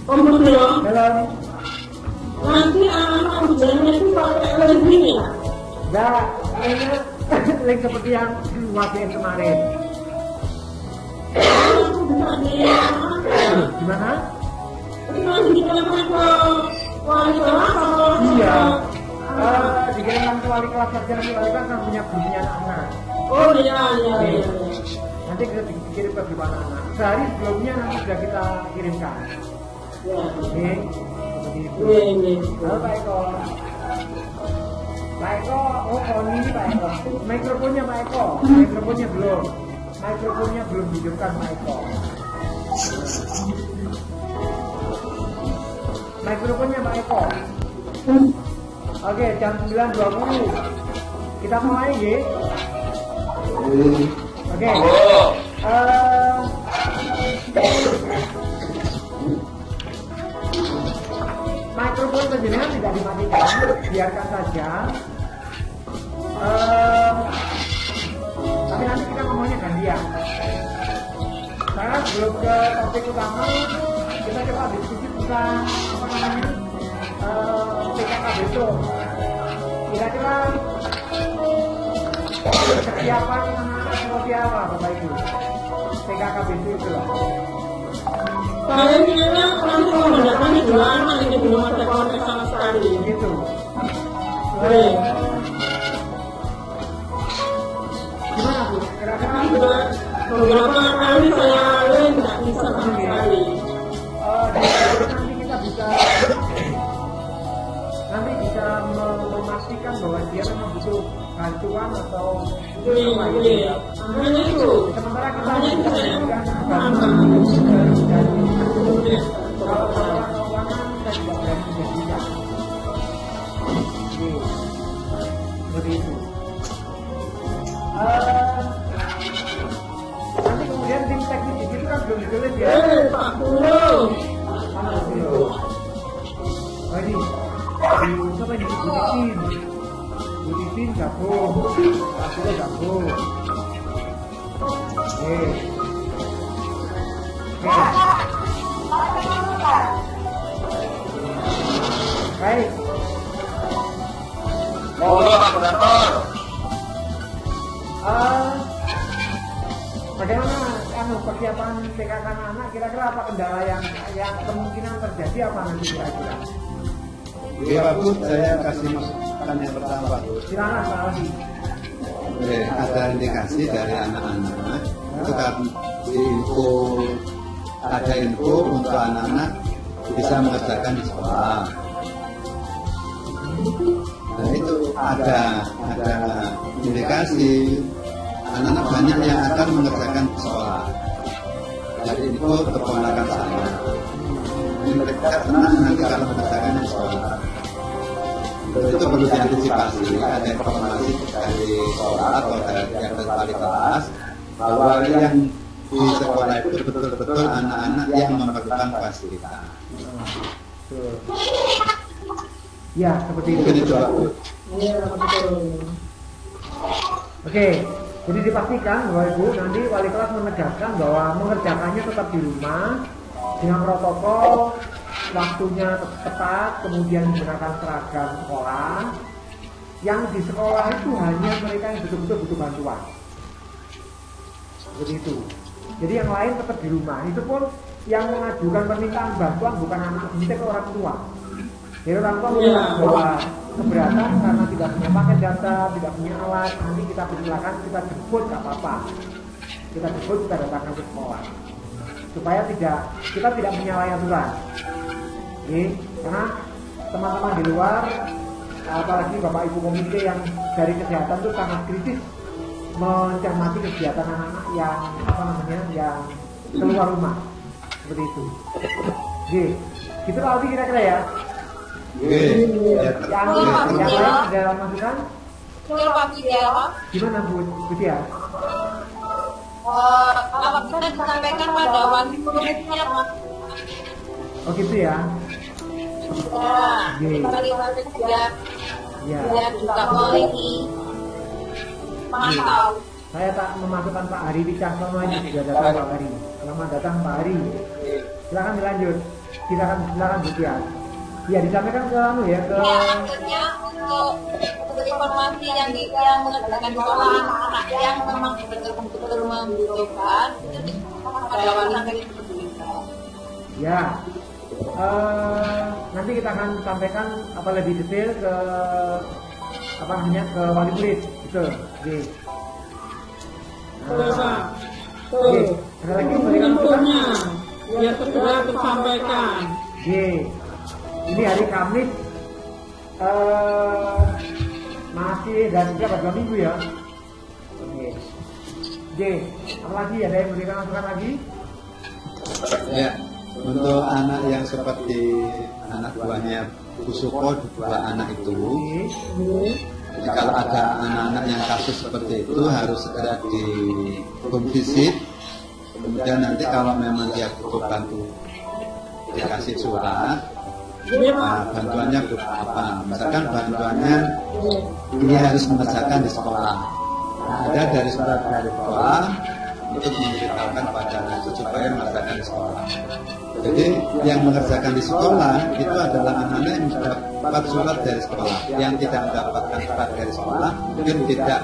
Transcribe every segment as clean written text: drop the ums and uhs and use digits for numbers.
Om Budro, Halo. nanti anak-anak ujiannya itu pakai link ini ya? Enggak, linknya link seperti yang WBN kemarin. Itu bisa di Gimana? itu nanti dikirimkan ke wali kelas atau Iya. Dikirimkan ke wali kelas saja, nanti wali kelas kan punya grupnya anak-anak. Oh iya iya iya. Nanti kita dikirim ke grup anak-anak. Sehari sebelumnya nanti sudah kita kirimkan. Ya. Oke, seperti itu. Ini. Halo Pak Eko. Pak Eko, oh phone ini Pak Eko. Mikrofonnya Pak Eko. Mikrofonnya belum. Mikrofonnya belum dihidupkan Pak Eko. Mikrofonnya Pak Eko. Oke, jam 9.20. Kita mulai ya. Oke. Mikrofon penjenengan tidak dimatikan, biarkan saja. Tapi nanti kita ngomongnya gantian. Sekarang sebelum ke topik utama, kita coba diskusi tentang apa namanya PKK besok. Kira-kira kesiapan anak-anak seperti apa, Bapak Ibu? PKK besok itu loh. Saya kira nanti kalau mendatangi dua anak ini belum ada kontak sama sekali. Gitu. Baik. Gimana Bu? Kira-kira Tapi sudah beberapa kali saya tidak bisa sama sekali. nanti kita bisa memastikan bahwa dia memang butuh bantuan atau Iya. Makanya itu. sementara kita Makanya itu saya memberikan paham. bantuan dan Iya. kalau keuangan kita tidak berani menjanjikan. Oke. Seperti itu. Nanti kemudian tim teknis di situ kan belum ditulis ya. Pak Guru. Mana itu? Oh ini, siapa ini? Bu Titin gabung, Pak gabung. Oke. Baik. Monggo Pak Koordinator. Bagaimana persiapan PKK anak? Kira-kira apa kendala yang kemungkinan terjadi apa nanti kira-kira? Oke Pak Bud, saya kasih masukan yang pertama Pak Bud. Silakan Pak Aldi. Ada indikasi dari anak-anak itu kan ada info untuk anak-anak bisa mengerjakan di sekolah. Dan itu ada indikasi anak-anak banyak yang akan mengerjakan di sekolah. Dari info keponakan saya. Mereka tenang nanti kalau mengerjakan di sekolah. Itu perlu diantisipasi. Ada informasi dari sekolah atau dari yang wali kelas bahwa yang di sekolah itu betul-betul anak-anak yang memerlukan fasilitas. Ya, seperti itu. Mungkin itu Pak Bud. Iya, betul. Oke, jadi dipastikan bahwa Ibu nanti wali kelas menegaskan bahwa mengerjakannya tetap di rumah dengan protokol, waktunya tepat, kemudian menggunakan seragam sekolah. Yang di sekolah itu hanya mereka yang betul-betul butuh bantuan. Seperti itu. Jadi yang lain tetap di rumah. Itu pun yang mengajukan permintaan bantuan bukan anak, tapi orang tua. Jadi orang tua bilang bahwa keberatan karena tidak punya paket data, tidak punya alat, nanti kita persilakan, kita jemput, nggak apa-apa. Kita jemput, kita datangkan ke sekolah. Supaya kita tidak menyalahi aturan. Oke, karena teman-teman di luar, apalagi Bapak Ibu komite yang dari kesehatan itu sangat kritis mencermati kegiatan anak-anak yang yang keluar rumah seperti itu. Oke, gitu Pak Aldi kira-kira ya. Yang lain ada masukan? Kalau Pak Video, Gimana Bu Butia? kalau kita disampaikan pada wali muridnya Pak. Oh gitu ya. Ya, wali murid juga Ya. biar juga boleh mantau. Saya tak memasukkan Pak Hari Wicaksono ini sudah datang Pak Hari. Selamat datang Pak Hari. Silakan dilanjut. Silakan Budian. Ya disampaikan ke anu ya ke. Ya, maksudnya untuk informasi yang mengerjakan sekolah anak yang memang betul-betul membutuhkan itu pada wanita itu. Ya. Nanti kita akan sampaikan apa lebih detail ke apa namanya ke wali murid gitu. Oke. Oke. Ada lagi memberikan infonya ya segera tersampaikan. Oke. Ini hari Kamis masih dan berapa 2 minggu ya. Oke. Oke. Apa lagi ada yang memberikan masukan lagi? Ya, untuk anak yang seperti anak buahnya Bu Suko, 2 anak itu, Oke. jadi kalau ada anak-anak yang kasus seperti itu harus segera di home visit. Kemudian nanti kalau memang dia butuh bantu, dikasih surat. Nah, bantuannya berupa apa? Misalkan bantuannya ini harus mengerjakan di sekolah. Nah, ada dari surat dari sekolah untuk memberitahukan pada anak itu supaya mengerjakan di sekolah. Jadi yang mengerjakan di sekolah itu adalah anak-anak yang mendapat surat dari sekolah. Yang tidak mendapatkan surat dari sekolah mungkin tidak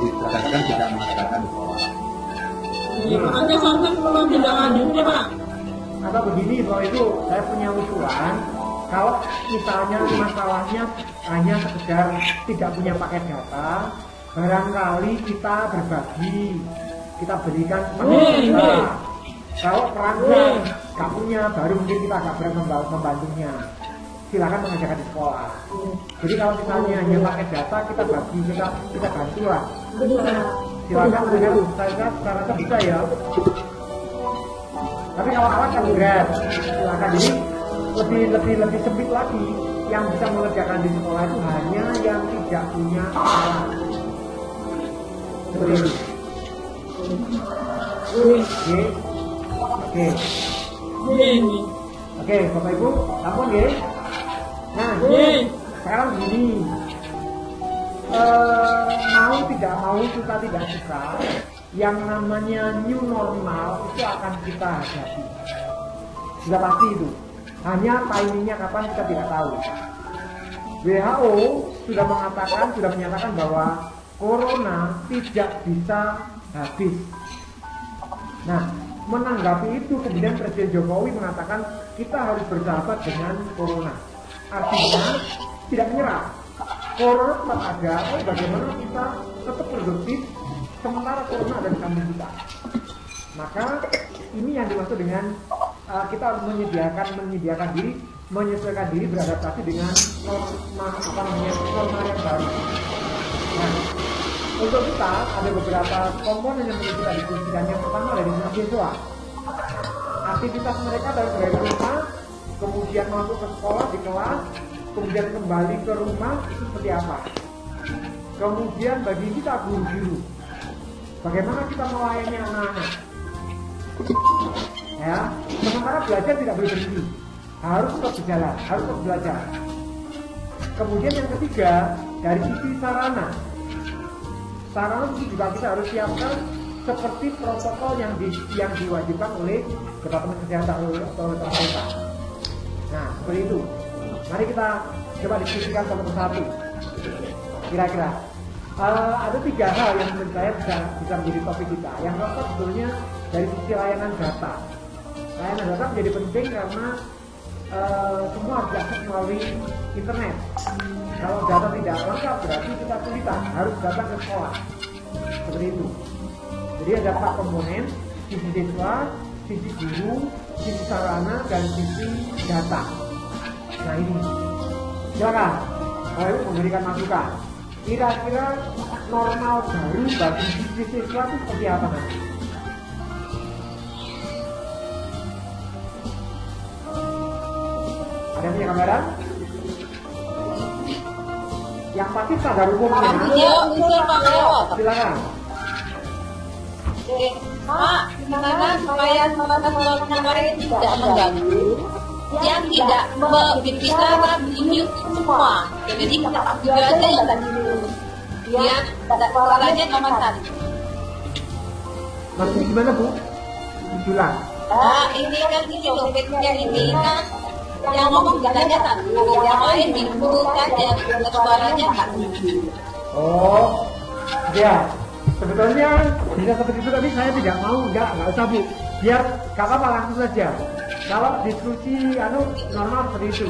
ditegaskan tidak mengerjakan di sekolah. Ada sampai belum tidak lanjut ya Pak. Atau begini, kalau itu saya punya usulan, kalau misalnya masalahnya hanya sekedar tidak punya paket data, barangkali kita berbagi, kita berikan kita. Kalau perangnya nggak punya, baru mungkin kita agak berat membantunya. Silakan mengajarkan di sekolah. Jadi kalau misalnya hanya paket data, kita bagi, kita bantu lah. Silakan dengan saya rasa bisa ya. Tapi kalau alat kan berat, silakan. Jadi lebih sempit lagi. Yang bisa mengerjakan di sekolah itu hanya yang tidak punya alat. Seperti itu. Oke. Oke, Bapak Ibu, ampun ya. Nah, sekarang gini. Mau tidak mau, kita tidak suka, yang namanya new normal itu akan kita hadapi. Sudah pasti itu. Hanya timingnya kapan kita tidak tahu. WHO sudah menyatakan bahwa corona tidak bisa habis. Nah, menanggapi itu kemudian Presiden Jokowi mengatakan kita harus bersahabat dengan corona. Artinya tidak menyerah. Corona tetap ada, bagaimana kita tetap produktif sementara corona ada di samping kita. Maka ini yang dimaksud dengan kita harus menyesuaikan diri beradaptasi dengan norma yang baru. Nah, untuk kita ada beberapa komponen yang perlu kita diskusikan. Yang pertama dari mahasiswa, aktivitas mereka dari rumah, kemudian masuk ke sekolah di kelas, kemudian kembali ke rumah itu seperti apa? Kemudian bagi kita guru-guru, bagaimana kita melayani anak-anak? Ya, sementara belajar tidak boleh berhenti, harus tetap berjalan, harus tetap belajar. Kemudian yang ketiga dari sisi sarana itu juga kita harus siapkan seperti protokol yang diwajibkan oleh Departemen Kesehatan atau oleh pemerintah. Nah, seperti itu. Mari kita coba diskusikan satu persatu. Kira-kira ada 3 hal yang menurut saya bisa menjadi topik kita. Yang pertama sebetulnya dari sisi layanan data. Layanan data menjadi penting karena semua harus diakses melalui internet. Kalau data tidak lengkap berarti kita kesulitan, harus datang ke sekolah. Seperti itu. Jadi ada 4 komponen: sisi siswa, sisi guru, sisi sarana, dan sisi data. Nah ini, silakan Bapak Ibu memberikan masukan. Kira-kira normal baru bagi sisi siswa itu seperti apa nanti? Ada yang punya gambaran? Yang pasti standar umumnya. Silakan. Pak, gimana supaya suasana kemarin tidak mengganggu, yang tidak bisa mute semua. Jadi kita juga aja yang tadi dulu. Dia suaranya nomor 1. Maksudnya gimana Bu? Jualan. Ini kan ini loh, fitnya ini kan yang ngomong katanya satu, yang lain minggu saja, suaranya nggak tujuh. Oh, ya. Sebetulnya bisa seperti itu, tapi saya tidak mau, nggak usah Bu. Biar nggak apa-apa, langsung saja. Kalau diskusi normal seperti itu,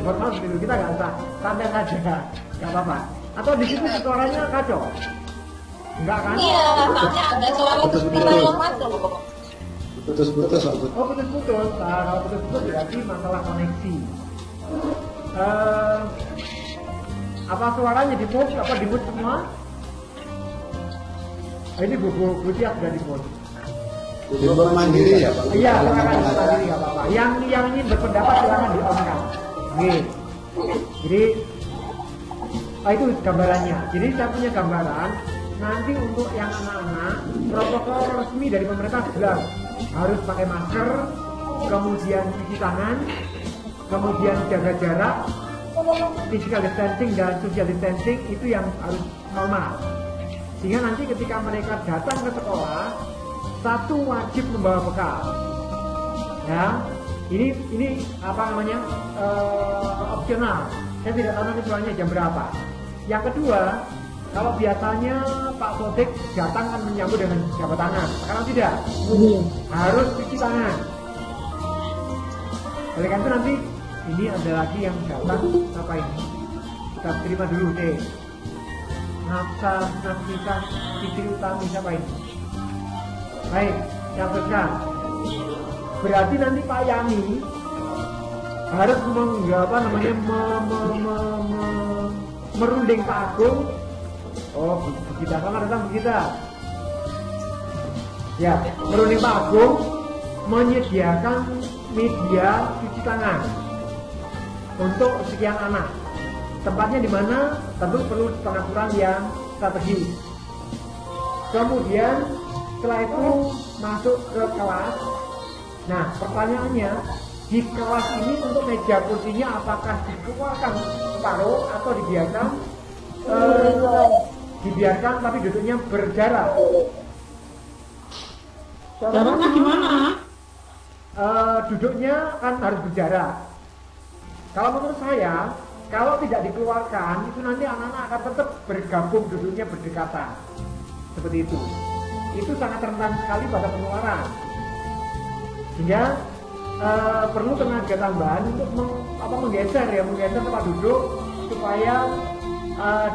kita nggak usah, santai saja, nggak apa-apa. Atau di situ suaranya kacau, enggak kan? Iya, soalnya ada suara tiba yang masuk. Putus-putus Pak Bud. Oh putus-putus, nah, kalau putus-putus berarti masalah koneksi. Apa suaranya di mute? Apa di mute semua? Ini Bu Tia sudah di mute. Dibuat mandiri ya Pak Bud. Iya, silakan mandiri nggak apa-apa. Yang ingin berpendapat silakan di on kan. Jadi itu gambarannya. Jadi saya punya gambaran. Nanti untuk yang anak-anak, protokol resmi dari pemerintah jelas harus pakai masker, kemudian cuci tangan, kemudian jaga jarak, physical distancing dan social distancing itu yang harus normal. Sehingga nanti ketika mereka datang ke sekolah, satu wajib membawa bekal. Ya, ini apa namanya opsional. Saya tidak tahu nanti pulangnya jam berapa. Yang kedua, kalau biasanya Pak Sodik datang kan menyambut dengan jabat tangan, sekarang tidak, harus cuci tangan. Oleh karena itu nanti ini ada lagi yang datang apa ini? Kita terima dulu deh. Nafsika Fitri Utami siapa ini? Baik, yang teruskan. Berarti nanti Pak Yani harus merunding Pak Agung. Oh, kita sama datang kita. Ya, merunding Pak Agung menyediakan media cuci tangan untuk sekian anak. Tempatnya di mana? Tentu perlu pengaturan yang strategis. Kemudian setelah itu masuk ke kelas. Nah, pertanyaannya di kelas ini untuk meja kursinya apakah dikeluarkan separuh atau dibiarkan tapi duduknya berjarak? Jaraknya gimana? Duduknya kan harus berjarak. Kalau menurut saya, kalau tidak dikeluarkan itu nanti anak-anak akan tetap bergabung duduknya berdekatan. Seperti itu. Itu sangat rentan sekali pada penularan. Sehingga perlu tenaga tambahan untuk menggeser tempat duduk supaya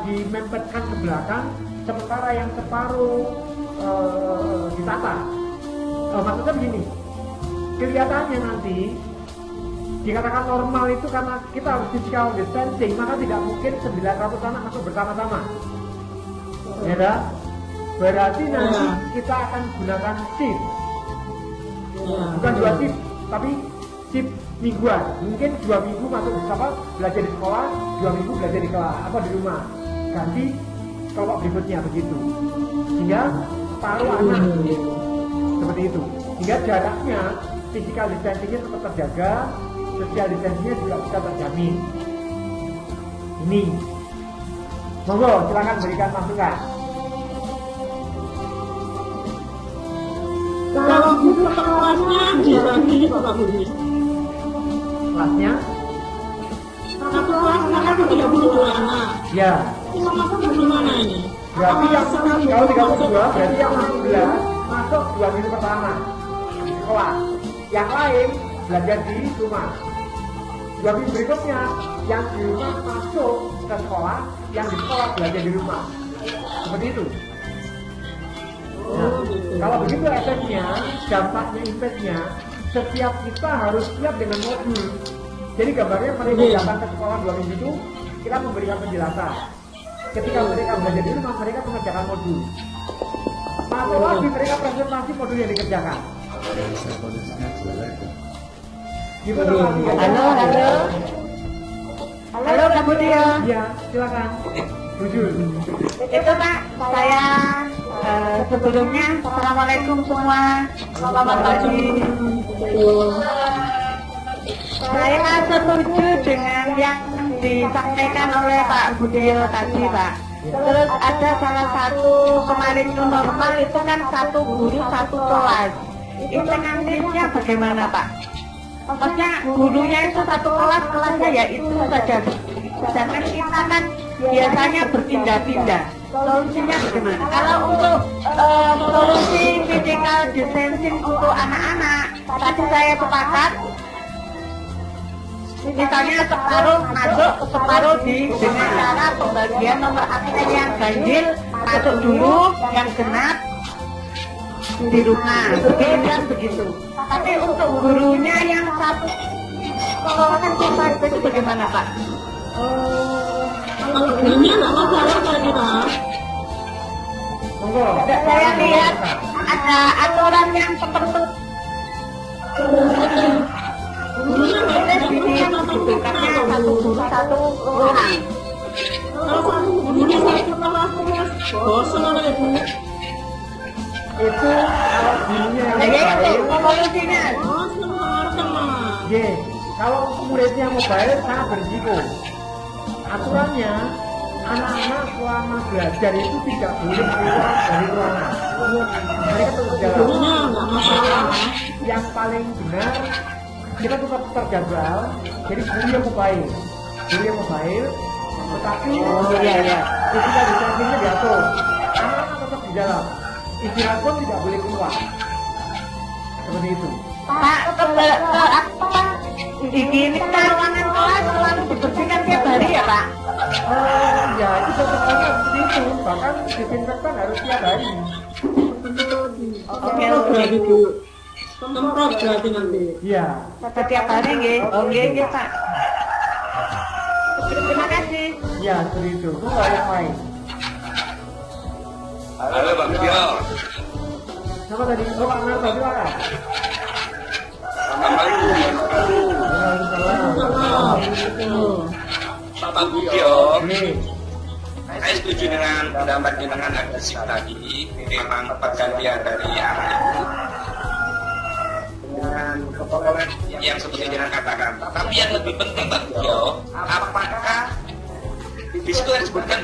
dimempetkan ke belakang, sementara yang separuh ditata. Maksudnya begini, kelihatannya nanti dikatakan normal itu karena kita harus physical distancing, maka tidak mungkin 900 anak masuk bersama-sama. Ya, berarti nanti kita akan gunakan shift, bukan 2 shift, tapi shift mingguan. Mungkin 2 minggu masuk bersama belajar di sekolah, 2 minggu belajar di kelas apa di rumah. Ganti kelompok berikutnya begitu. Sehingga paruh anak seperti itu. Sehingga jaraknya physical distancingnya tetap terjaga, social distancingnya juga bisa terjamin. Ini, monggo silakan berikan masukan. Kalau gitu kelasnya dibagi Bapak Budi. Kelasnya? Satu kelas akan 32 anak. Ya. Itu masuk di mana ini? Berarti yang kalau 32 berarti yang 16 masuk 2 minggu pertama di sekolah. Yang lain belajar di rumah. 2 minggu berikutnya yang di rumah masuk ke sekolah, yang di sekolah belajar di rumah. Seperti itu. Nah, kalau begitu efeknya, dampaknya, impactnya, setiap kita harus siap dengan modul. Jadi gambarnya mereka datang ke sekolah 2 minggu itu, kita memberikan penjelasan. Ketika mereka belajar di rumah, mereka mengerjakan modul. Masuk lagi mereka presentasi modul yang dikerjakan. Gimana Pak? Halo Kak Budio. Iya, silakan. Jujur. Itu Pak, saya sebelumnya Assalamualaikum semua. Selamat pagi. Saya setuju dengan yang disampaikan oleh Pak Budio tadi Pak. Terus ada salah satu kemarin itu normal itu kan satu guru satu kelas. Insentifnya bagaimana Pak? Maksudnya gurunya itu satu kelas, kelasnya ya itu saja. Sedangkan kita kan biasanya berpindah-pindah. Solusinya bagaimana? Kalau untuk solusi physical distancing untuk anak-anak, tadi saya sepakat. Misalnya separuh masuk, separuh dengan cara pembagian nomor absen yang ganjil masuk dulu, yang genap di rumah, begitu. Tapi untuk gurunya yang satu kan kita itu bagaimana Pak? Kalau gurunya nggak masalah Pak kita. Monggo. Saya lihat ada aturan yang seperti Gurunya nggak itu karena satu guru satu ruang. kalau satu gurunya satu kelas terus bosan oleh ibu. Itu kalau gurunya yang Jadi itu mobile, solusinya. Bosan mengerti mah. ye, kalau muridnya mobile sangat berisiko. Aturannya anak-anak selama belajar itu tidak boleh keluar dari ruangan. Mereka terus jalan. Gurunya nggak masalah. Yang paling benar kita tetap terjadwal. Jadi guru yang mobile, tetapi physical distancingnya diatur. Anak-anak tetap di dalam. Istirahat pun tidak boleh keluar. Seperti itu. Pak, ini ruangan kelas selalu dibersihkan tiap hari ya Pak? Ya itu protokolnya seperti itu. Bahkan disinfektan harus tiap hari. Oke. Berarti Bu. Semprot berarti nanti. Iya. Setiap hari nggih. Nggih Pak. Terima kasih. Ya seperti itu. Itu nggak yang lain. Halo Bang Dio. Siapa tadi? Oh Pak Narto, silakan. Assalamualaikum. Waalaikumsalam. Pak Budio, Oke. saya setuju dengan pendapat jenengan agresif tadi. Memang pergantian dari anak itu dengan kepotongan yang seperti jenengan katakan. Tapi yang lebih penting Pak Budio, apakah di situ yang disebutkan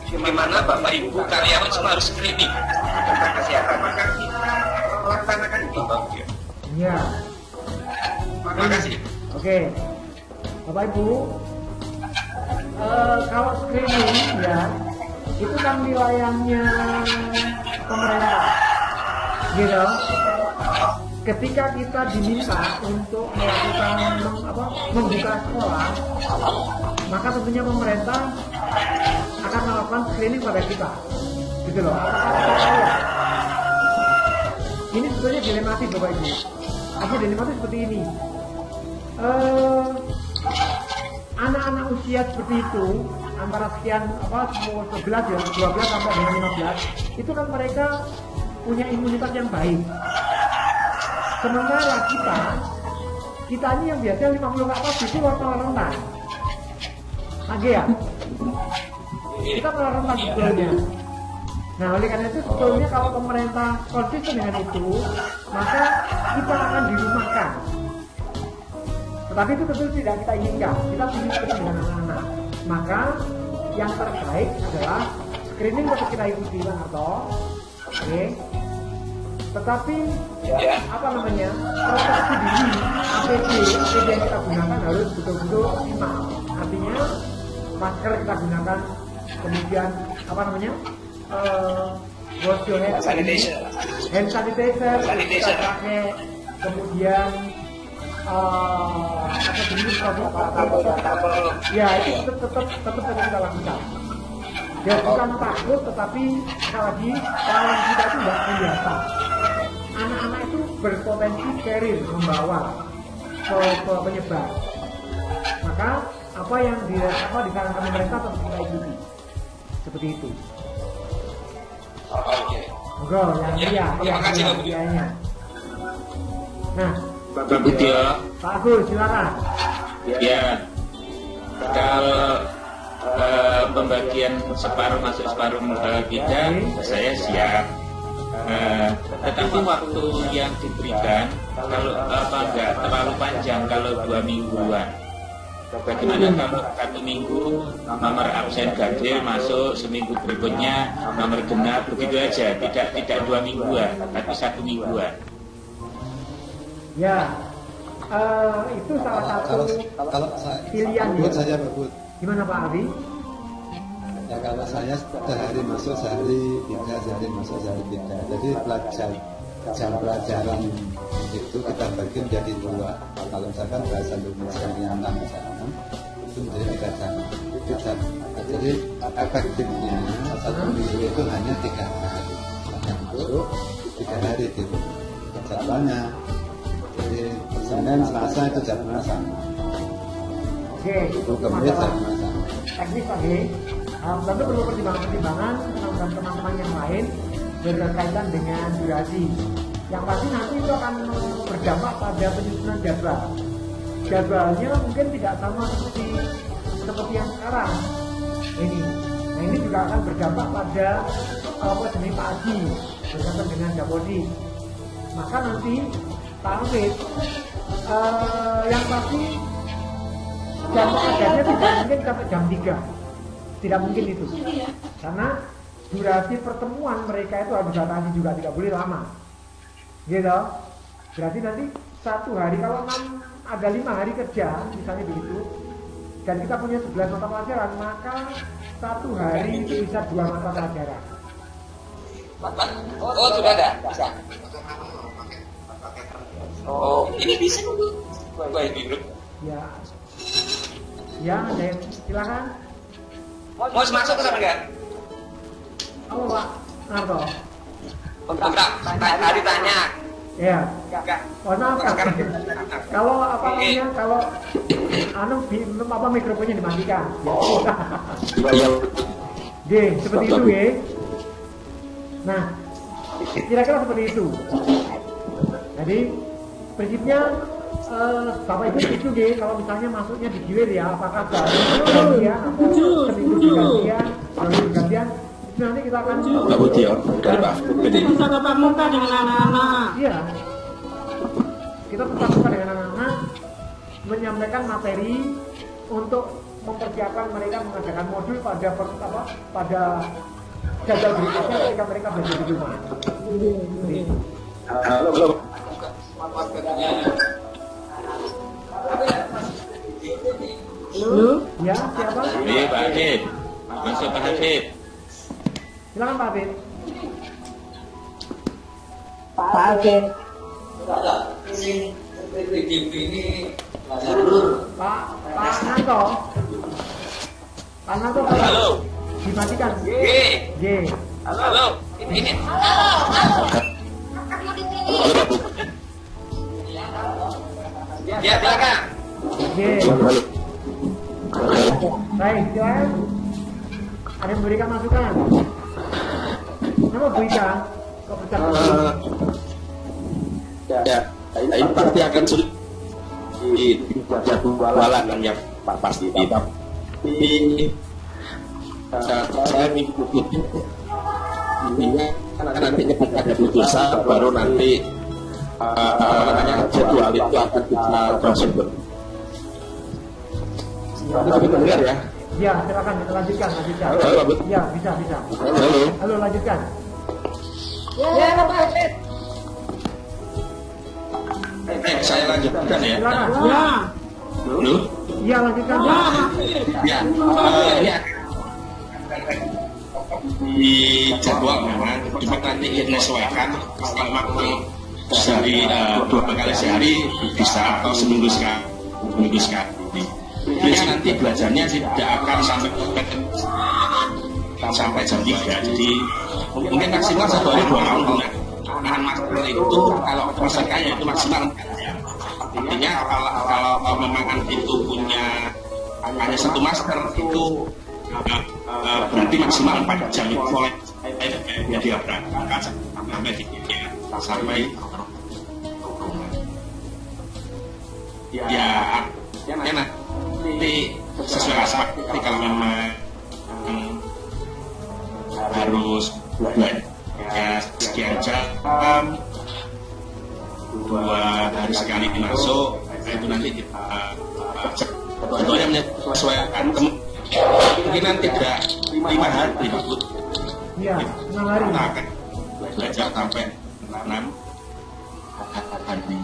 bagaimana Bapak Ibu karyawan semua harus screening tentang kesehatan? Maka kita melaksanakan itu Pak Budio. Iya. Terima kasih. Oke. Bapak Ibu, kalau screening ya itu kan wilayahnya pemerintah, gitu. Ketika kita diminta untuk melakukan membuka sekolah, maka tentunya pemerintah akan melakukan screening pada kita, gitu loh. Ini sebetulnya dilematis Bapak Ibu. Artinya dilematis seperti ini. Anak-anak usia seperti itu antara sekian 11 ya 12 sampai dengan 15 itu kan mereka punya imunitas yang baik. Sementara kita ini yang biasanya 50 ke atas itu malah rentan. Lagi ya? Kita malah rentan sebetulnya. Nah oleh karena itu sebetulnya kalau pemerintah konsisten dengan itu, maka kita akan dirumahkan. Tetapi itu tentu tidak kita inginkan. Kita ingin screening dengan anak-anak. Maka yang terbaik adalah screening tetap kita ikuti kan atau oke. Tetapi proteksi diri APD yang kita gunakan harus betul-betul optimal. Artinya masker kita gunakan, kemudian wash your hand sanitizer kita pakai, kemudian ya itu tetap kita lakukan. Ya bukan takut, tetapi sekali lagi kawan kita itu tidak biasa. Anak-anak itu berpotensi carrier, membawa ke penyebar. Maka apa yang disarankan pemerintah tetap kita ikuti. Seperti itu. Oke. Monggo yang Terima kasih Pak Budio. Nah, Pak Budio, Pak Agus silakan. ya kalau pembagian separuh masuk separuh tidak, saya siap. Tetapi waktu yang diberikan kalau enggak terlalu panjang, kalau 2 mingguan Bagaimana kalau satu minggu nomor absen ganjil masuk, seminggu berikutnya nomor genap, begitu aja, tidak 2 mingguan, tapi 1 mingguan. Ya, itu salah satu kalau saya, pilihan ya. buat saya Pak Bud. Gimana Pak Ari? Ya kalau saya sehari masuk, sehari tidak, sehari masuk, sehari tidak. Jadi jam pelajaran itu kita bagi menjadi 2. Kalau misalkan bahasa Indonesia yang 6 misalnya, itu menjadi 3 jam. Jadi efektifnya satu minggu itu hanya 3 hari. Yang masuk 3 hari gitu jadwalnya. Jadi Senin, Selasa itu jadwalnya sama. Oke, Itu itu Kamis masalah jadwalnya sama. teknis lagi. Tentu perlu pertimbangan-pertimbangan dan teman-teman yang lain berkaitan dengan durasi. Yang pasti nanti itu akan berdampak pada penyusunan jadwal. Jadwalnya mungkin tidak sama seperti yang sekarang ini. Nah ini juga akan berdampak pada jenis pagi berkaitan dengan Japodi. Maka nanti Pak Alvin, yang pasti jam kerjanya tidak mungkin sampai jam 3. Tidak mungkin itu, karena durasi pertemuan mereka itu harus dibatasi juga, tidak boleh lama, gitu. Berarti nanti 1 hari, kalau ada 5 hari kerja, misalnya begitu, dan kita punya 11 mata pelajaran, maka 1 hari itu bisa 2 mata pelajaran. Oh, sudah ada? Bisa. Oh, ini bisa Bu. Baik, Ibu. Ya, ada yang silakan. Mau masuk ke sana enggak? Apa Pak Narto? Enggak, tadi tanya. Ya. Enggak. Oh, maaf, Sekarang kalau apa namanya, kalau apa mikrofonnya dimatikan. Iya. G, seperti itu ya. Nah, kira-kira seperti itu. Jadi prinsipnya Bapak Ibu itu G, kalau misalnya masuknya digilir ya, apakah gantian atau seminggu digantian, 2 minggu digantian, itu nanti kita akan Pak Budi ya, dari Pak Budi. Bisa tatap muka dengan anak-anak. Iya, kita tetap muka dengan anak-anak, menyampaikan materi untuk mempersiapkan mereka mengadakan modul pada jadwal berikutnya ketika mereka belajar di rumah. Halo. Halo? Ya, siapa? Iya Pak Habib, masuk Pak Habib. Silakan Pak Habib. Pak Alvin. Pak Nanto. Pak Nanto, Halo. dimatikan. G. Halo. Ini. Ya, silakan. G. Baik, silakan. Ada yang memberikan masukan. Nama Bu Ika. Kok pecah? Ya, ini pasti akan sulit di jadwalan yang pasti. Tapi saya mengikuti ini nantinya ada putusan baru nanti jadwal itu akan kita transfer. Tapi benar ya? Ya, silakan kita lanjutkan. Halo, Pak. Ya, bisa. Halo, lanjutkan. Ya, Pak Alvin. Saya lanjutkan ya. Silakan. Ya. Dulu. Iya, lanjutkan. Ya. Ya. Di jadwal memang cuma nanti menyesuaikan kalau waktu sehari 2 kali sehari bisa atau seminggu sekali. Biasanya nanti belajarnya tidak akan sampai jam 3. Jadi mungkin maksimal 1 hari 2 malam gunakan masker itu kalau pesertanya itu maksimal 4 jam. Artinya kalau memang itu punya hanya 1 masker itu berarti maksimal 4 jam itu boleh dia berangkat sampai ya nanti sesuai aspek kalau memang harus ya sekian jam 2 hari sekali masuk itu nanti kita cek sebetulnya menyesuaikan kemungkinan tidak 5 hari Pak Bu. Iya, 6 hari. Kita akan belajar sampai 6 hari.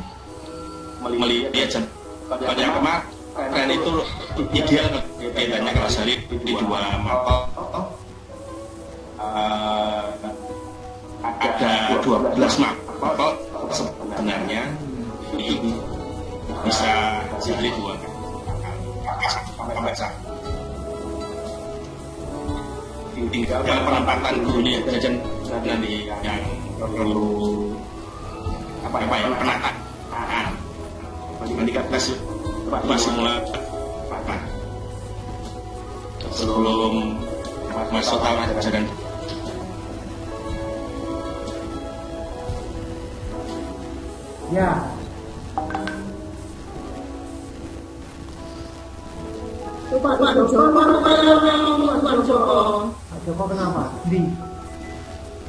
Melihat jam banyak kemarin itu ideal bedanya kalau sehari di 2 mapel ada 12 mapel sebenarnya bisa sehari 2 kali. Tinggal penempatan gurunya saja nanti yang perlu penataan. Nanti kita masih mulai sebelum masuk tahun ajaran. Ya. Pak Joko kenapa? Di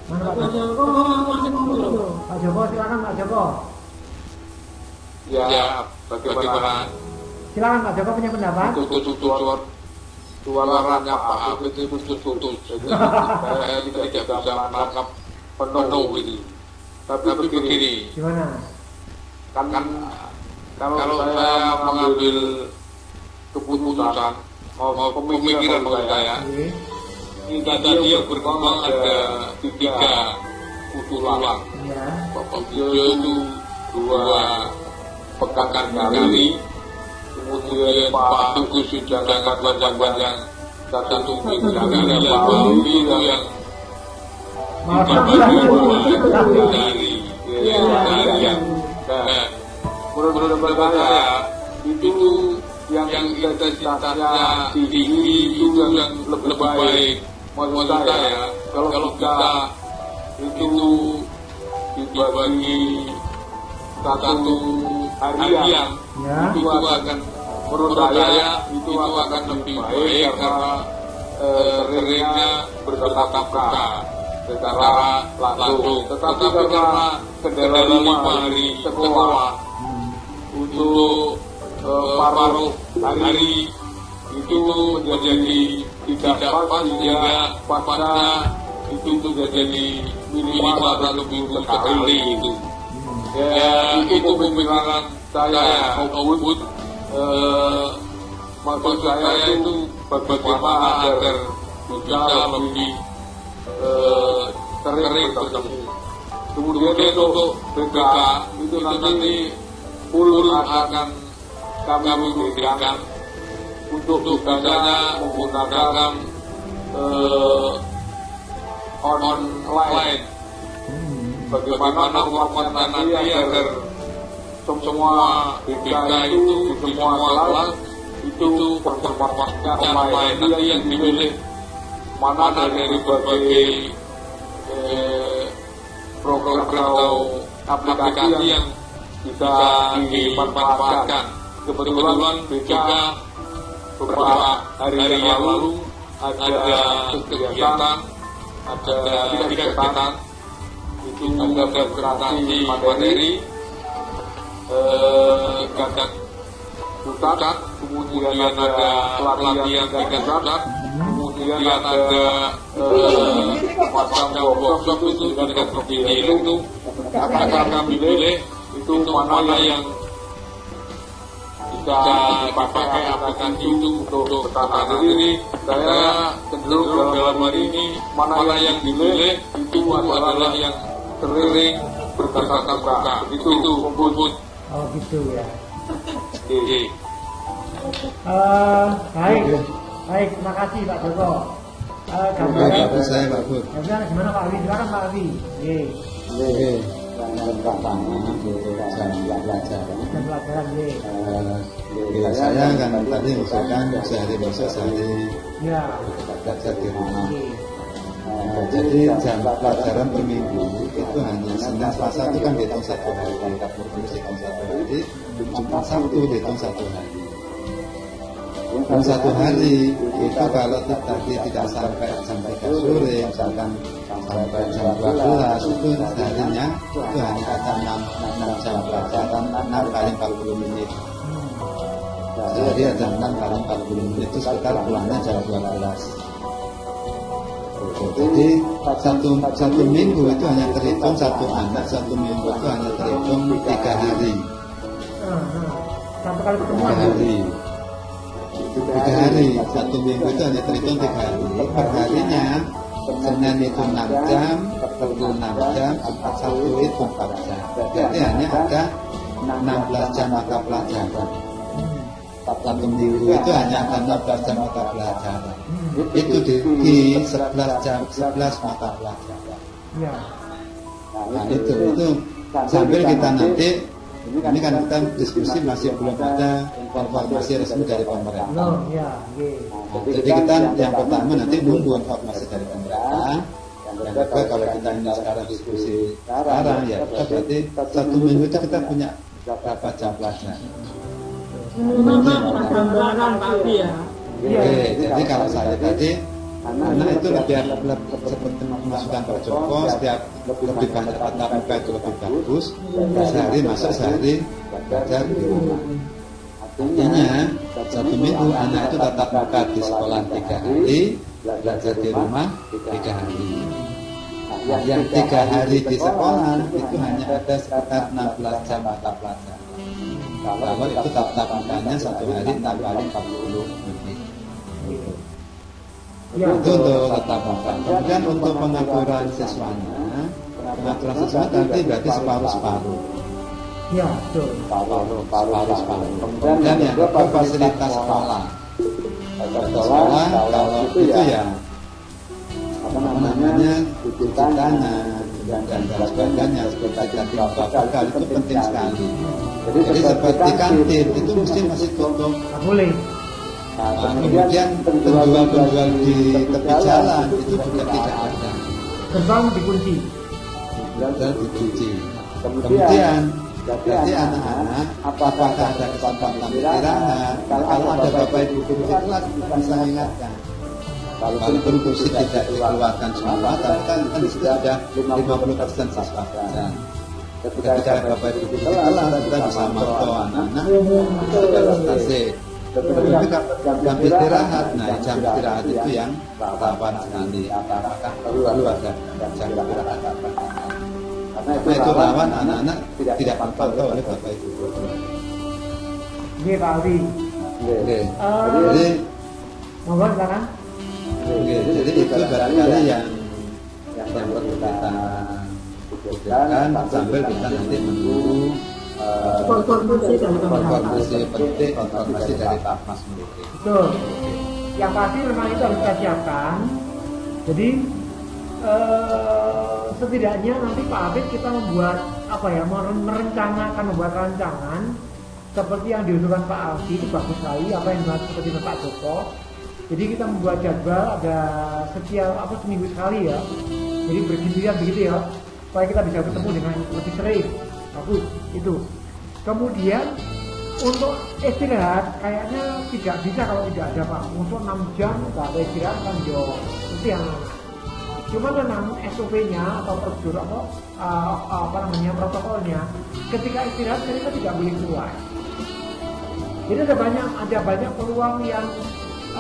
mana Pak Joko? Pak Joko silakan Pak Joko. Ya, bagaimana? Silakan Pak Joko punya pendapat. Suaranya Pak Habib itu putus. Jadi saya tidak bisa menangkap penuh ini. Tapi begini. Gimana? Kan kalau saya mengambil keputusan mau pemikiran menurut saya, ini tadi yang berkembang ada 3 usulan. Bapak Video itu 2 pekan kali, kemudian Pak Tugu sudah jangan panjang-panjang 1 minggu kali, dan Pak Habib itu yang 3 dari yang menurut saya itu yang intensitasnya tinggi itu yang lebih baik. Maksud saya kalau kita itu dibagi 1 harian itu akan menurut saya itu akan lebih baik karena seringnya bertatap muka secara langsung. Tetapi karena kendala 5 hari sekolah untuk paruh hari itu menjadi tidak pas, sehingga pasnya itu menjadi minimal 1 minggu sekali itu. Ya itu pemikiran saya. Output maksud saya itu bagaimana agar bisa lebih sering bertemu. Kemudian untuk BK itu nanti full akan kami berikan untuk biasanya menggunakan online. Bagaimana formatnya nanti agar semua BK itu di semua kelas itu formatnya online. Nanti yang dipilih mana dari berbagai program atau aplikasi yang bisa dimanfaatkan. Kebetulan BK beberapa hari yang lalu ada kegiatan, ada 3 kegiatan, itu ada presentasi materi, tingkat pusat, kemudian ada pelatihan tingkat pusat, kemudian ada macam workshop itu dengan provinsi itu akan kami pilih itu mana yang bisa dipakai aplikasi itu untuk tatanan ini. Saya cenderung dalam hari ini mana yang dipilih itu adalah yang sering bertatap muka. Begitu Bud. Oh gitu ya. Oke. Baik, terima kasih Pak Joko. Gambaran saya Pak Bud. Gimana Pak Wi? Silakan Pak Wi. Jam pelajaran Ya saya kan tadi misalkan sehari besok sehari belajar di rumah. Jadi jam pelajaran per minggu itu hanya Senin Selasa itu kan dihitung 1 hari, dihitung 1 hari, Jumat Sabtu dihitung 1 hari. Yang 1 hari itu kalau tadi tidak sampai jam 3 sore, misalkan sampai jam 12 itu seharinya itu hanya ada 6 jam pelajaran, 6 kali 40 menit. sehari ada 6 kali 40 menit itu sekitar pulangnya jam 12. Jadi satu minggu itu hanya terhitung satu anak, satu minggu itu hanya terhitung 3 hari. Satu kali 3 pertemuan. hari. 3 hari, satu minggu itu hanya terhitung 3 hari. Per harinya Senin itu 6 jam, Rabu 6 jam, Jumat Sabtu itu 4 jam. Jadi hanya ada 16 jam mata pelajaran. Satu minggu itu hanya ada 16 jam mata pelajaran. Itu di 11 jam, 11 mata pelajaran. Ya. Nah itu sambil kita nanti, ini kan kita diskusi masih belum ada informasi resmi dari pemerintah. Belum, ya. Nah, jadi kita yang pertama nanti nunggu informasi dari pemerintah. Yang kedua kalau kita ini sekarang diskusi sekarang ya kita berarti satu minggu itu kita punya berapa jam pelajaran. Oke, jadi kalau saya tadi anak itu lebih seperti memasukkan Pak Joko, setiap lebih banyak tatap muka itu lebih bagus. Sehari masuk, sehari belajar di rumah. Artinya satu minggu anak itu tatap muka di sekolah 3 hari, belajar di rumah 3 hari. Nah, yang 3 hari di sekolah itu hanya ada sekitar 16 jam mata pelajaran. Kalau itu tatap mukanya satu hari 6 kali 40 menit. Ya. Itu untuk tatap muka. Kemudian untuk pengaturan siswanya, pengaturan siswa nanti berarti separuh-separuh. Ya, betul. Separuh-separuh. Kemudian yang kedua fasilitas sekolah. Sekolah kalau itu ya apa namanya cuci tangan dan sebagainya seperti bakal itu penting sekali. Jadi seperti kantin itu mesti masih tutup. Nggak boleh. Nah, kemudian penjual-penjual di tepi jalan itu juga tidak ada. Gerbang dikunci. Dan dicuci. Kemudian jadi anak-anak apakah ada kesempatan istirahat? Kalau ada bapak ibu guru di kelas kita bisa ingatkan. Walaupun kursi tidak dikeluarkan semua, tapi kan di situ ada 50% siswa pelajaran. Ketika bapak ibu guru di kelas kita bisa mantau anak-anak presentasi. Tetapi jam istirahat, nah jam istirahat itu yang rawan sekali. Apakah perlu ada jam istirahat? Karena itu rawan anak-anak tidak dipantau oleh bapak ibu guru. Oke, Pak Alwi. Oke. Jadi, monggo sekarang. Oke, jadi itu barangkali yang perlu kita pikirkan sambil kita nanti menunggu informasi penting, informasi dari Pak Mas Menteri. Betul. Yang pasti memang itu harus kita siapkan. Jadi setidaknya nanti Pak Habib kita membuat apa ya, merencanakan, membuat rancangan seperti yang diusulkan Pak Alfi itu bagus sekali, apa yang dimaksud seperti Pak Joko. Jadi kita membuat jadwal ada setiap seminggu sekali ya. Jadi bergiliran begitu ya, supaya kita bisa ketemu dengan lebih sering. Bagus itu. Kemudian untuk istirahat kayaknya tidak bisa kalau tidak ada Pak. Untuk 6 jam nggak ada istirahat kan yo itu yang. Cuma memang SOP-nya atau prosedur protokolnya ketika istirahat kita tidak boleh keluar. Jadi ada banyak peluang yang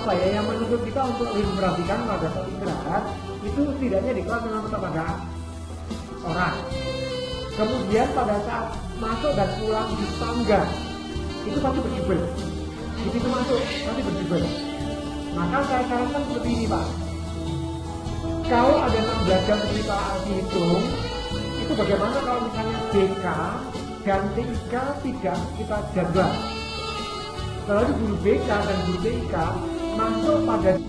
yang menuntut kita untuk lebih memperhatikan pada saat istirahat itu setidaknya di kelas memang tetap ada orang. Kemudian pada saat masuk dan pulang di tangga itu pasti berjubel. Di pintu masuk pasti berjubel. Maka saya sarankan seperti ini Pak. Kalau ada 16 jam seperti Pak Alfi hitung, itu bagaimana kalau misalnya BK dan TIK tidak kita jadwal. Kalau guru BK dan guru TIK masuk pada